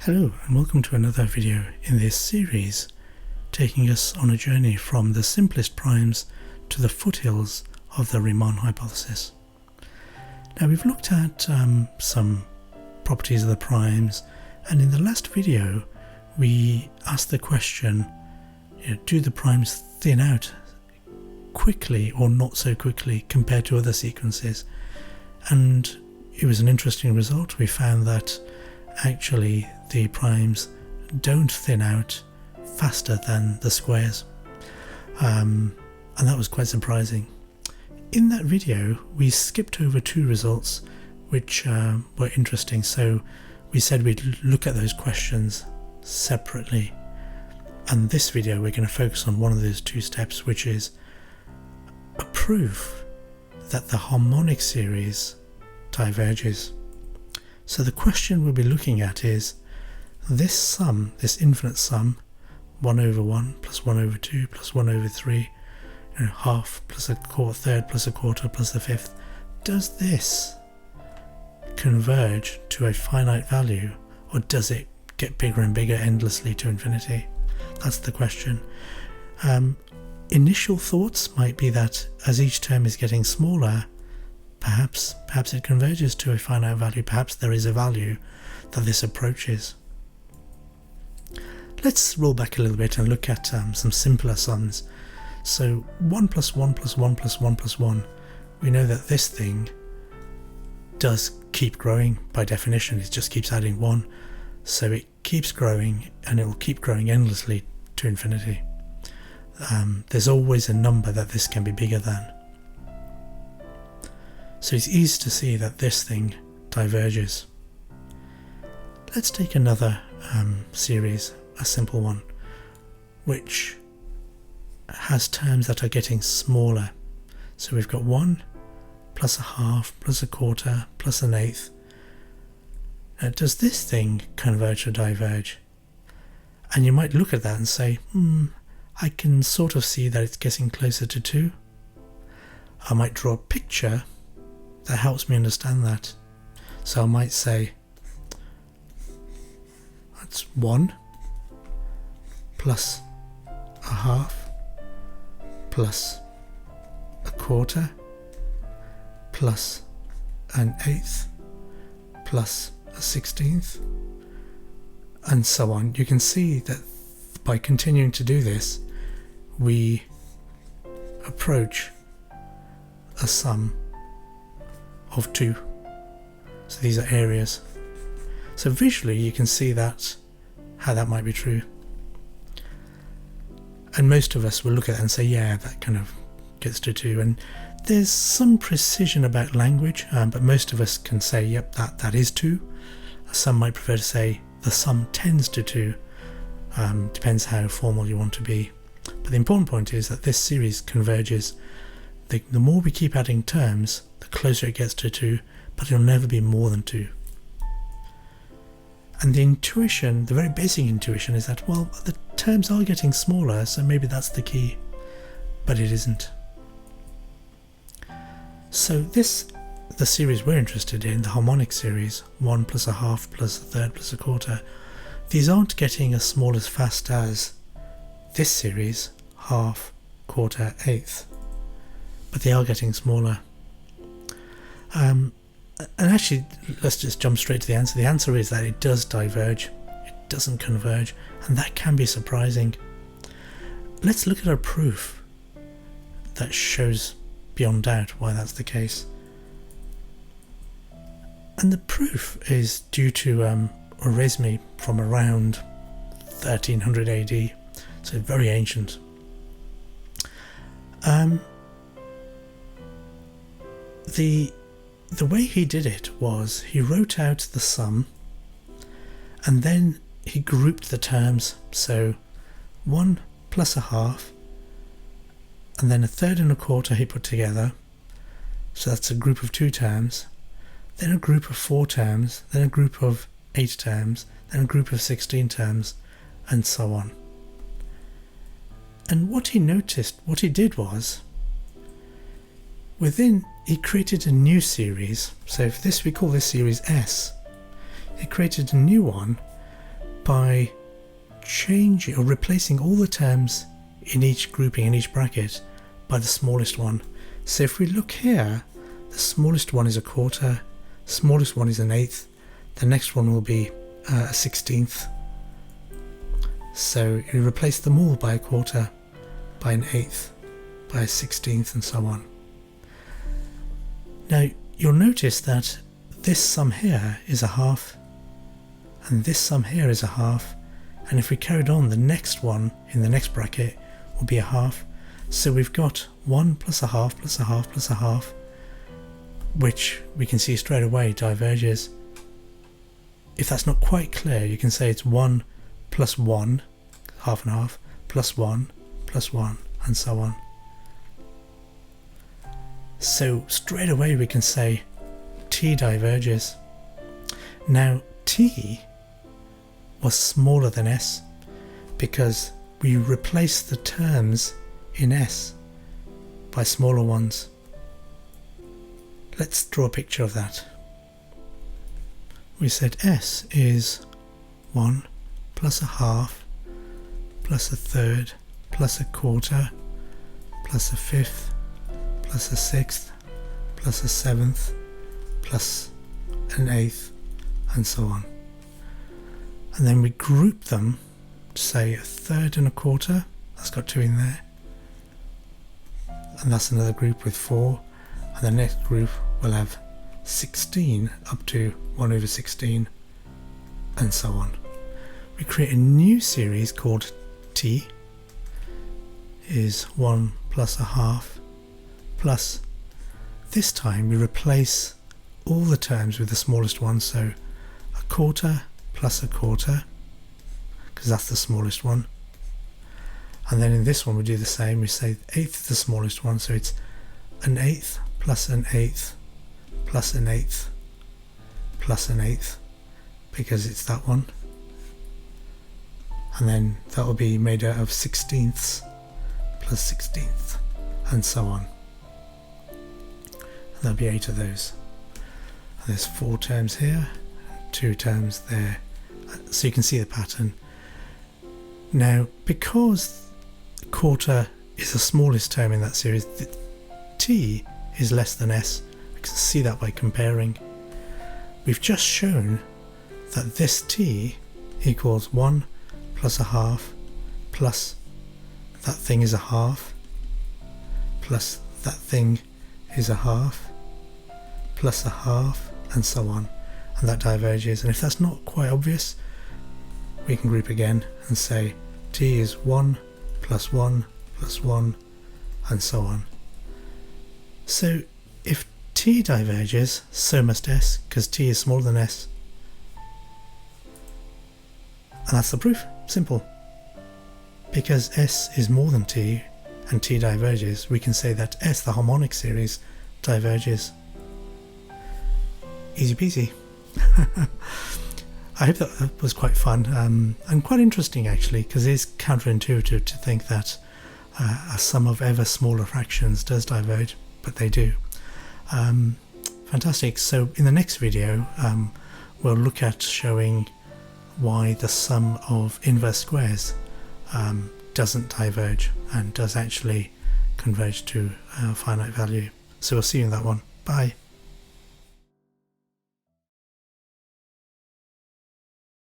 Hello and welcome to another video in this series, taking us on a journey from the simplest primes to the foothills of the Riemann hypothesis. Now we've looked at some properties of the primes, and in the last video we asked the question, do the primes thin out quickly or not so quickly compared to other sequences? And it was an interesting result. We found that actually the primes don't thin out faster than the squares, and that was quite surprising. In that video we skipped over two results which were interesting, so we said we'd look at those questions separately, and this video we're going to focus on one of those two steps, which is a proof that the harmonic series diverges. So the question we'll be looking at is this sum, this infinite sum, 1 over 1 plus 1 over 2 plus 1 over 3, half plus a third plus a quarter plus the fifth, does this converge to a finite value, or does it get bigger and bigger endlessly to infinity? That's the question. Initial thoughts might be that as each term is getting smaller, perhaps it converges to a finite value. Perhaps there is a value that this approaches. Let's roll back a little bit and look at some simpler sums. So 1 plus 1 plus 1 plus 1 plus 1, we know that this thing does keep growing by definition. It just keeps adding 1, so it keeps growing and it will keep growing endlessly to infinity. There's always a number that this can be bigger than. So it's easy to see that this thing diverges. Let's take another series, a simple one, which has terms that are getting smaller. So we've got 1 plus a half plus a quarter plus an eighth. Now, does this thing converge or diverge? And you might look at that and say, I can sort of see that it's getting closer to 2. I might draw a picture that helps me understand that. So I might say that's 1 plus a half plus a quarter plus an eighth plus a 16th, and so on. You can see that by continuing to do this we approach a sum of 2. So these are areas. So visually you can see that how that might be true, and most of us will look at it and say, yeah, that kind of gets to 2. And there's some precision about language, but most of us can say, yep, that is 2. Some might prefer to say the sum tends to 2. Depends how formal you want to be. But the important point is that this series converges. The more we keep adding terms, the closer it gets to 2, but it'll never be more than 2. And the intuition, the very basic intuition, is that, well, the terms are getting smaller, so maybe that's the key, but it isn't. So the series we're interested in, the harmonic series, 1 plus a half plus a third plus a quarter, these aren't getting as small as fast as this series, half, quarter, eighth, but they are getting smaller. And actually, let's just jump straight to the answer. The answer is that it does diverge, it doesn't converge, and that can be surprising. Let's look at a proof that shows beyond doubt why that's the case. And the proof is due to Oresme from around 1300 AD, so very ancient. The way he did it was he wrote out the sum and then he grouped the terms. So 1 plus a half and then a third and a quarter he put together, so that's a group of 2 terms, then a group of 4 terms, then a group of 8 terms, then a group of 16 terms, and so on. And what he did was, he created a new series. So if we call this series S, he created a new one by changing or replacing all the terms in each grouping, in each bracket, by the smallest one. So if we look here, the smallest one is a quarter, smallest one is an eighth, the next one will be a 16th. So you replace them all by a quarter, by an eighth, by a 16th, and so on. Now you'll notice that this sum here is a half, and this sum here is a half, and if we carried on, the next one in the next bracket will be a half. So we've got 1 plus a half plus a half plus a half, which we can see straight away diverges. If that's not quite clear, you can say it's 1 plus 1, half and half, plus 1, and so on. So straight away we can say T diverges. Now T was smaller than S because we replaced the terms in S by smaller ones. Let's draw a picture of that. We said S is 1 plus a half plus a third plus a quarter plus a fifth plus a sixth plus a seventh plus an eighth, and so on. And then we group them to say a third and a quarter, that's got 2 in there, and that's another group with 4, and the next group will have 16 up to 1 over 16, and so on. We create a new series called T is 1 plus a half plus, this time we replace all the terms with the smallest one, so a quarter plus a quarter, because that's the smallest one. And then in this one we do the same, we say the eighth is the smallest one, so it's an eighth plus an eighth plus an eighth plus an eighth, because it's that one. And then that will be made out of sixteenths plus 16th, and so on. And there'll be 8 of those. And there's 4 terms here, 2 terms there, so you can see the pattern. Now, because quarter is the smallest term in that series, the T is less than S. We can see that by comparing. We've just shown that this T equals 1 plus a half plus that thing is a half plus that thing is a half plus a half, and so on, and that diverges. And if that's not quite obvious, we can group again and say T is 1 plus 1 plus 1, and so on. So if T diverges, so must S, because T is smaller than S. And that's the proof. Simple. Because S is more than T and T diverges, we can say that S, the harmonic series, diverges. Easy peasy. I hope that was quite fun and quite interesting actually, because it is counterintuitive to think that a sum of ever smaller fractions does diverge, but they do. Fantastic. So in the next video we'll look at showing why the sum of inverse squares doesn't diverge and does actually converge to a finite value. So we'll see you in that one. Bye.